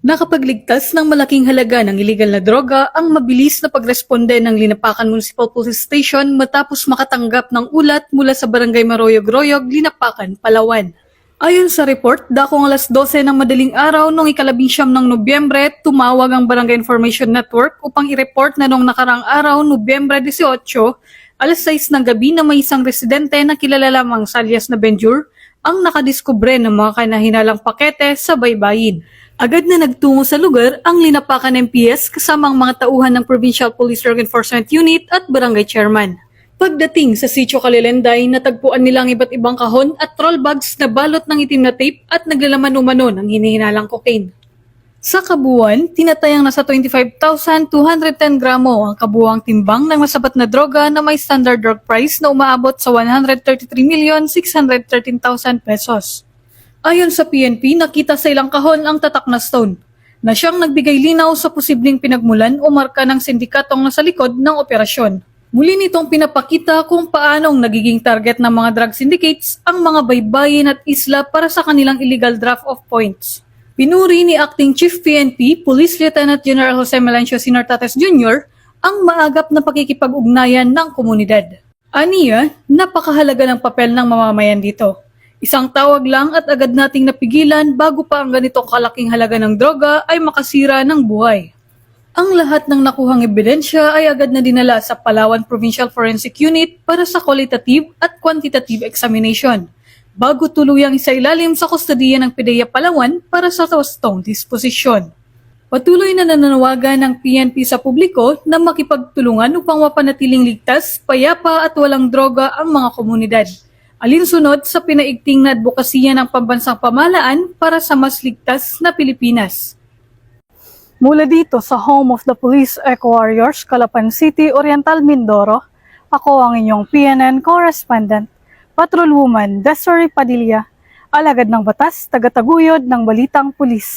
Nakapagligtas ng malaking halaga ng iligal na droga ang mabilis na pagresponde ng Linapakan Municipal Police Station matapos makatanggap ng ulat mula sa Barangay Maroyog-Royog, Linapakan, Palawan. Ayon sa report, dakong alas 12 ng madaling araw noong ika-19 ng Nobyembre, tumawag ang Barangay Information Network upang i-report na noong nakarang araw, Nobyembre 18, alas 6 ng gabi na may isang residente na kilala lamang sa alias na Benjur ang nakadiskubre ng mga kanahinalang pakete sa baybayin. Agad na nagtungo sa lugar ang Linapakan MPS kasama ang mga tauhan ng Provincial Police Drug Enforcement Unit at Barangay Chairman. Pagdating sa Sitio Kalilenday, natagpuan nilang iba't ibang kahon at troll bags na balot ng itim na tape at naglalaman umano ng hinihinalang cocaine. Sa kabuuan, tinatayang nasa 25,210 gramo ang kabuuang timbang ng masabat na droga na may standard drug price na umaabot sa 133,613,000 pesos. Ayon sa PNP, nakita sa ilang kahon ang tatak na stone na siyang nagbigay linaw sa posibleng pinagmulan o marka ng sindikatong nasa likod ng operasyon. Muli nitong pinapakita kung paanong nagiging target ng mga drug syndicates ang mga baybayin at isla para sa kanilang illegal draft of points. Pinuri ni Acting Chief PNP, Police Lieutenant General Jose Melancio Sinortates Jr. ang maagap na pakikipag-ugnayan ng komunidad. Aniya, napakahalaga ng papel ng mamamayan dito. Isang tawag lang at agad nating napigilan bago pa ang ganitong kalaking halaga ng droga ay makasira ng buhay. Ang lahat ng nakuhang ebidensya ay agad na dinala sa Palawan Provincial Forensic Unit para sa qualitative at quantitative examination, bago tuluyang isailalim sa kustodiya ng PIDEA Palawan para sa wastong disposisyon. Patuloy na nananawagan ng PNP sa publiko na makipagtulungan upang mapanatiling ligtas, payapa at walang droga ang mga komunidad. Alinsunod sa pinaigting na advokasya ng pambansang pamahalaan para sa mas ligtas na Pilipinas. Mula dito sa Home of the Police Eco Warriors, Calapan City, Oriental Mindoro, ako ang inyong PNN correspondent, Patrolwoman Desiree Padilla, alagad ng batas, tagataguyod ng Balitang Pulis.